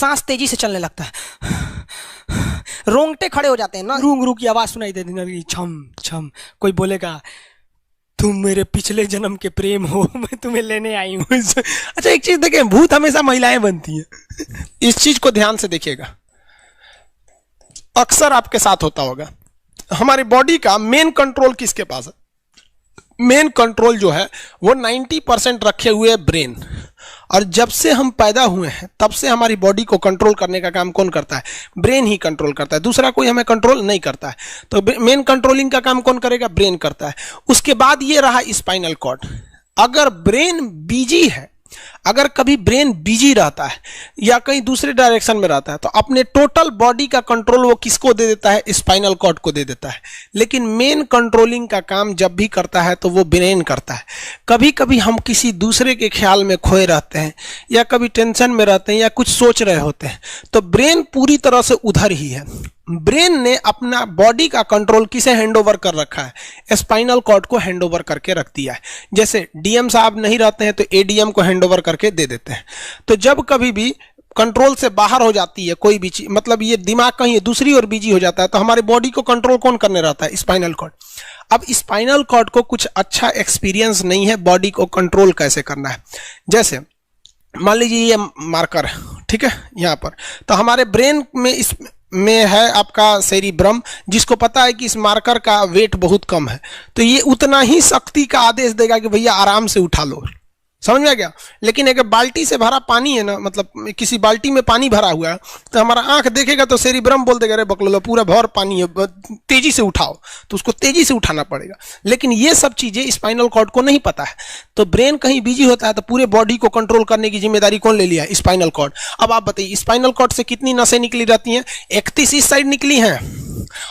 सांस तेजी से चलने लगता है, रोंगटे खड़े हो जाते हैं ना, रू रू की आवाज सुनाई देती है, छम छम। कोई बोलेगा तुम मेरे पिछले जन्म के प्रेम हो, मैं तुम्हें लेने आई हूँ। अच्छा एक चीज देखिए, भूत हमेशा महिलाएं बनती हैं। इस चीज को ध्यान से देखिएगा, अक्सर आपके साथ होता होगा। हमारी बॉडी का मेन कंट्रोल किसके पास है? मेन कंट्रोल जो है वो 90% रखे हुए ब्रेन। और जब से हम पैदा हुए हैं तब से हमारी बॉडी को कंट्रोल करने का काम कौन करता है? ब्रेन ही कंट्रोल करता है, दूसरा कोई हमें कंट्रोल नहीं करता है। तो मेन कंट्रोलिंग का काम कौन करेगा? ब्रेन करता है। उसके बाद ये रहा स्पाइनल कॉर्ड। अगर ब्रेन बिजी है, अगर कभी ब्रेन बिजी रहता है या कहीं दूसरे डायरेक्शन में रहता है, तो अपने टोटल बॉडी का कंट्रोल वो किसको दे देता है? स्पाइनल कॉर्ड को दे देता है। लेकिन मेन कंट्रोलिंग का काम जब भी करता है तो वो ब्रेन करता है। कभी कभी हम किसी दूसरे के ख्याल में खोए रहते हैं या कभी टेंशन में रहते हैं या कुछ सोच रहे होते हैं, तो ब्रेन पूरी तरह से उधर ही है। ब्रेन ने अपना बॉडी का कंट्रोल किसे हैंडओवर कर रखा है? स्पाइनल कॉर्ड को हैंडओवर करके रख दिया है। जैसे डीएम साहब नहीं रहते हैं तो एडीएम को हैंडओवर करके दे देते हैं। तो जब कभी भी कंट्रोल से बाहर हो जाती है कोई भी चीज, मतलब ये दिमाग कहीं दूसरी ओर बिजी हो जाता है, तो हमारी बॉडी को कंट्रोल कौन करने रहता है? Spinal cord. अब स्पाइनल कॉर्ड को कुछ अच्छा एक्सपीरियंस नहीं है बॉडी को कंट्रोल कैसे करना है। जैसे मान लीजिए ये मार्कर है, ठीक है, यहाँ पर, तो हमारे ब्रेन में में है आपका सेरिब्रम, जिसको पता है कि इस मार्कर का वेट बहुत कम है, तो ये उतना ही शक्ति का आदेश देगा कि भैया आराम से उठा लो। समझ में आ गया? लेकिन अगर बाल्टी से भरा पानी है ना, मतलब किसी बाल्टी में पानी भरा हुआ है, तो हमारा आंख देखेगा तो सेरिब्रम बोल देगा अरे बकलोलो पूरा भर पानी है, तेजी से उठाओ, तो उसको तेजी से उठाना पड़ेगा। लेकिन ये सब चीजें स्पाइनल कॉर्ड को नहीं पता है, तो ब्रेन कहीं बिजी होता है तो पूरे बॉडी को कंट्रोल करने की जिम्मेदारी कौन ले लिया? Spinal cord. अब आप बताइए स्पाइनल कॉर्ड से कितनी नसें निकली रहती हैं? 31 इस साइड निकली हैं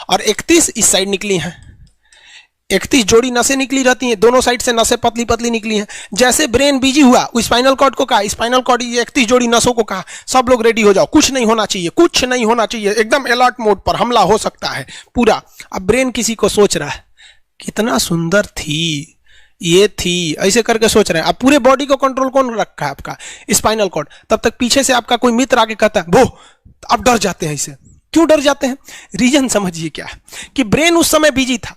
और 31 इस साइड निकली हैं। 31 जोड़ी नसें निकली रहती हैं, दोनों साइड से नसें पतली पतली निकली हैं। जैसे ब्रेन बिजी हुआ, स्पाइनल कॉर्ड को कहा, स्पाइनल कॉर्ड 31 जोड़ी नसों को कहा सब लोग रेडी हो जाओ, कुछ नहीं होना चाहिए, कुछ नहीं होना चाहिए, एकदम अलर्ट मोड पर, हमला हो सकता है पूरा। अब ब्रेन किसी को सोच रहा है कितना सुंदर थी ये थी, ऐसे करके सोच रहे हैं। अब पूरे बॉडी को कंट्रोल कौन रखा है? आपका स्पाइनल कॉर्ड। तब तक पीछे से आपका कोई मित्र आके कहता है वो, अब डर जाते हैं। इसे क्यों डर जाते हैं? रीजन समझिए क्या है कि ब्रेन उस समय बिजी था,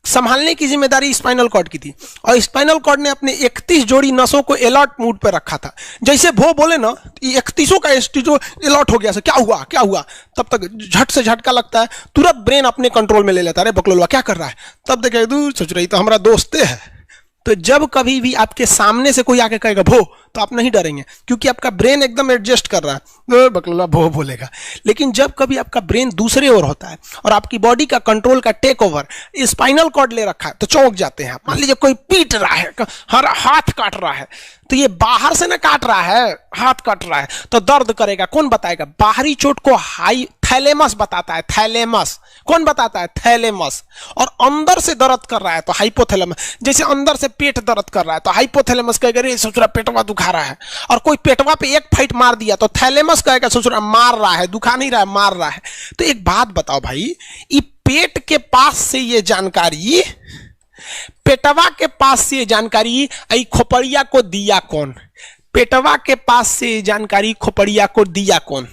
संभालने की जिम्मेदारी स्पाइनल कॉर्ड की थी, और स्पाइनल कॉर्ड ने अपने 31 जोड़ी नसों को अलर्ट मूड पर रखा था। जैसे वो बोले ना 31 का जो अलर्ट हो गया, क्या हुआ क्या हुआ, तब तक झट से झटका लगता है, तुरंत ब्रेन अपने कंट्रोल में ले लेता है। अरे बकलोलवा क्या कर रहा है? तब देखे दूर सोच रही तो हमारा दोस्त है। तो जब कभी भी आपके सामने से कोई आके कहेगा भो, तो आप नहीं डरेंगे, क्योंकि आपका ब्रेन एकदम एडजस्ट कर रहा है, बकलोला भो बोलेगा। लेकिन जब कभी आपका ब्रेन दूसरे ओर होता है और आपकी बॉडी का कंट्रोल का टेक ओवर स्पाइनल कॉर्ड ले रखा है, तो चौंक जाते हैं। मान लीजिए कोई पीट रहा है, हर हाथ काट रहा है, तो ये बाहर से ना काट रहा है, हाथ काट रहा है, तो दर्द करेगा। कौन बताएगा? बाहरी चोट को हाई थैलेमस बताता है। थैलेमस कौन बताता है? थैलेमस। और अंदर से दर्द कर रहा है तो हाइपोथैलेमस। जैसे अंदर से पेट दर्द कर रहा है तो हाइपोथैलेमस कहेगा रे ससुरा पेटवा दुखा रहा है, और कोई पेटवा पे एक फाइट मार दिया तो थैलेमस कहेगा ससुरा मार रहा है, दुखा नहीं रहा है, मार रहा है। तो एक बात बताओ भाई, ये पेट के पास से ये जानकारी, पेटवा के पास से जानकारी आई खोपड़िया को दिया कौन? पेटवा के पास से जानकारी खोपड़िया को दिया कौन?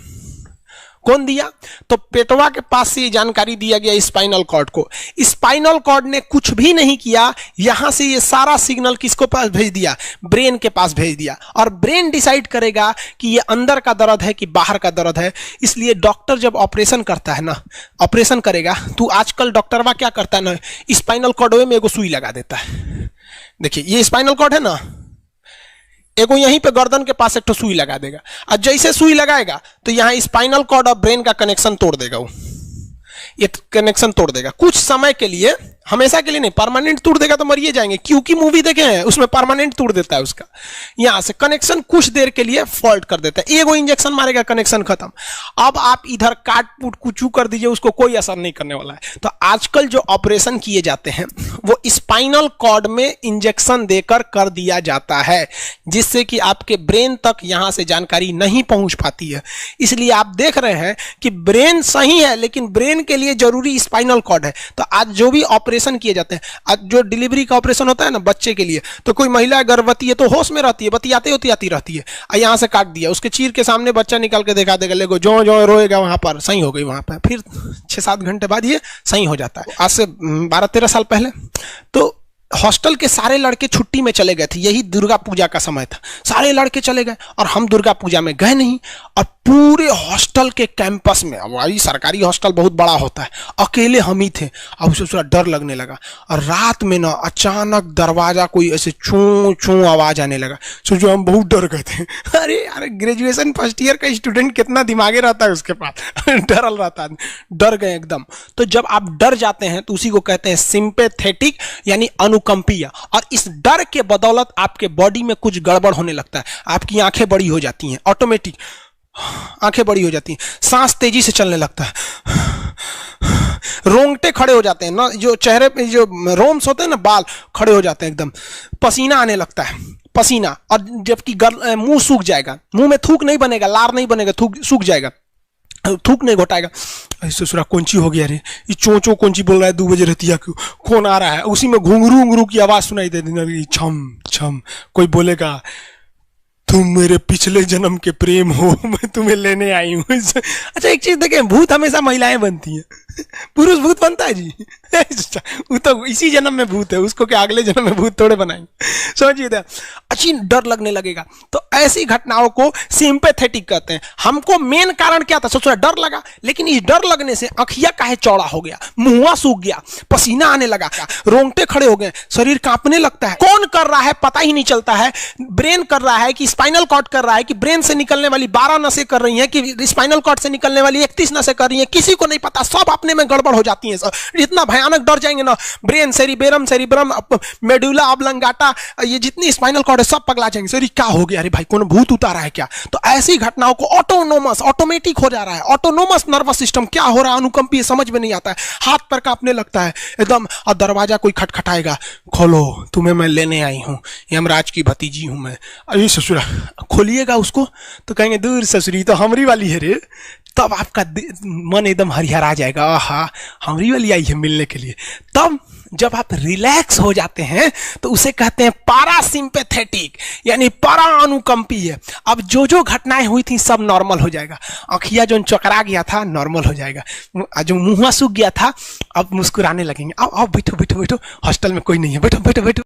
कौन दिया? तो पेटवा के पास से ये जानकारी दिया गया स्पाइनल कॉर्ड को। स्पाइनल कॉर्ड ने कुछ भी नहीं किया, यहां से ये सारा सिग्नल किसको पास भेज दिया? ब्रेन के पास भेज दिया। और ब्रेन डिसाइड करेगा कि ये अंदर का दर्द है कि बाहर का दर्द है। इसलिए डॉक्टर जब ऑपरेशन करता है ना, ऑपरेशन करेगा तो आजकल डॉक्टरवा क्या करता है ना, स्पाइनल कॉर्ड में एगो सुई लगा देता है। देखिए ये स्पाइनल कॉर्ड है ना, एगो यहीं पे गर्दन के पास एक तो सुई लगा देगा, और जैसे सुई लगाएगा तो यहां स्पाइनल कॉर्ड और ब्रेन का कनेक्शन तोड़ देगा। वो ये कनेक्शन तोड़ देगा कुछ समय के लिए, हमेशा के लिए नहीं, परमानेंट तोड़ देगा तो मरिए जाएंगे। क्योंकि मूवी देखे हैं उसमें परमानेंट तोड़ देता है उसका, यहां से कनेक्शन कुछ देर के लिए फॉल्ट कर देता है, एगो इंजेक्शन मारेगा कनेक्शन खत्म। अब आप इधर काट पुट कुचू कर दीजिए, उसको कोई असर नहीं करने वाला है। तो आजकल जो ऑपरेशन किए जाते हैं वो स्पाइनल कॉर्ड में इंजेक्शन देकर कर दिया जाता है, जिससे कि आपके ब्रेन तक यहां से जानकारी नहीं पहुंच पाती है। इसलिए आप देख रहे हैं कि ब्रेन सही है लेकिन ब्रेन के लिए जरूरी स्पाइनल कॉर्ड है। तो आज जो भी ऑपरेशन ऑपरेशन किए जाते हैं। आज जो डिलीवरी का ऑपरेशन होता है ना बच्चे के लिए, तो कोई महिला गर्भवती है तो होश में रहती है, बतियाते होती आती रहती है, यहाँ से काट दिया, उसके चीर के सामने बच्चा निकाल के दिखा देगा, लेगो जो जो रोएगा वहां पर सही हो गई, वहां पर फिर 6-7 घंटे बाद ये सही हो जाता है। आज से 12-13 साल पहले तो हॉस्टल के सारे लड़के छुट्टी में चले गए थे, यही दुर्गा पूजा का समय था, सारे लड़के चले गए और हम दुर्गा पूजा में गए नहीं, और पूरे हॉस्टल के कैंपस में, अब वही सरकारी हॉस्टल बहुत बड़ा होता है, अकेले हम ही थे। अब उसे थोड़ा डर लगने लगा और रात में ना अचानक दरवाजा कोई ऐसे चूं चूं आवाज आने लगा, सोचो हम बहुत डर गए थे। अरे यार ग्रेजुएशन फर्स्ट ईयर का स्टूडेंट कितना दिमागी रहता है उसके पास, डरल रहता है, डर गए एकदम। तो जब आप डर जाते हैं तो उसी को कहते हैं सिंपैथेटिक यानी अनुकंपीय, और इस डर के बदौलत आपके बॉडी में कुछ गड़बड़ होने लगता है, आपकी आंखें बड़ी हो जाती हैं, ऑटोमेटिक आंखें बड़ी हो जाती हैं, सांस तेजी से चलने लगता है, रोंगटे खड़े हो जाते हैं ना, जो चेहरे पे जो रोम्स होते हैं ना बाल खड़े हो जाते हैं एकदम, पसीना आने लगता है, पसीना, और जबकि मुंह सूख जाएगा, मुंह में थूक नहीं बनेगा, लार नहीं बनेगा, थूक सूख जाएगा, थूक नहीं घोटाएगा। ससुरा कौन-सी हो गया रे, ये चोंचो कौन-सी बोल रहा है 2 बजे रतिया को, कौन आ रहा है, उसी में घुंघरू घुंघरू की आवाज सुनाई दे देगी, छम छम, कोई बोलेगा तुम मेरे पिछले जन्म के प्रेम हो, मैं तुम्हें लेने आई हूँ। अच्छा एक चीज देखें, भूत हमेशा महिलाएं बनती हैं, पुरुष भूत बनता है जी? वो तो इसी जन्म में भूत है, उसको क्या अगले जन्म में भूत थोड़े बनाएंगे, समझिए। अच्छी डर लगने लगेगा, तो ऐसी घटनाओं को सिंपैथेटिक कहते हैं। हमको मेन कारण क्या था, सोचो डर लगा, लेकिन इस डर लगने से आंखिया काहे चौड़ा हो गया, मुंह सूख गया, पसीना आने लगा, रोंगटे खड़े हो गए, शरीर कांपने लगता है, कौन कर रहा है पता ही नहीं चलता है, ब्रेन कर रहा है कि स्पाइनल कॉर्ड कर रहा है कि ब्रेन से निकलने वाली 12 नसें कर रही हैं कि स्पाइनल कॉर्ड से निकलने वाली 31 नसें कर रही हैं, किसी को नहीं पता, सब अपने में गड़बड़ हो जाती है। इतना भयानक डर जाएंगे ना, ब्रेन, सेरिब्रम, मेडुला ऑब्लंगाटा, ये जितनी स्पाइनल कॉर्ड है सब पगला जाएंगे, सर क्या हो गया, अरे भाई कौन भूत उतारा है क्या? तो ऐसी घटनाओं को ऑटोमेटिक हो जा रहा है, ऑटोनोमस नर्वस सिस्टम, क्या हो रहा है अनुकंपीय समझ में नहीं आता है, हाथ पर कांपने लगता है एकदम, और दरवाजा कोई खटखटाएगा, खोलो तुम्हें मैं लेने आई हूं, यमराज की भतीजी हूं मैं। अरे ससुरा, खोलिएगा उसको तो कहेंगे दूर ससुरी तो हमरी वाली है रे, तब आपका मन एकदम हरिहरा जाएगा, आहा हमरी वाली आई है मिलने के लिए। तब जब आप रिलैक्स हो जाते हैं तो उसे कहते हैं पारासिम्पैथेटिक यानी परा अनुकंपीय। अब जो जो घटनाएं हुई थी सब नॉर्मल हो जाएगा, आँखिया जो चकरा गया था नॉर्मल हो जाएगा, जो मुंह सूख गया था अब मुस्कुराने लगेंगे, अब बैठो बैठो बैठो, हॉस्टल में कोई नहीं है, बैठो बैठो बैठो।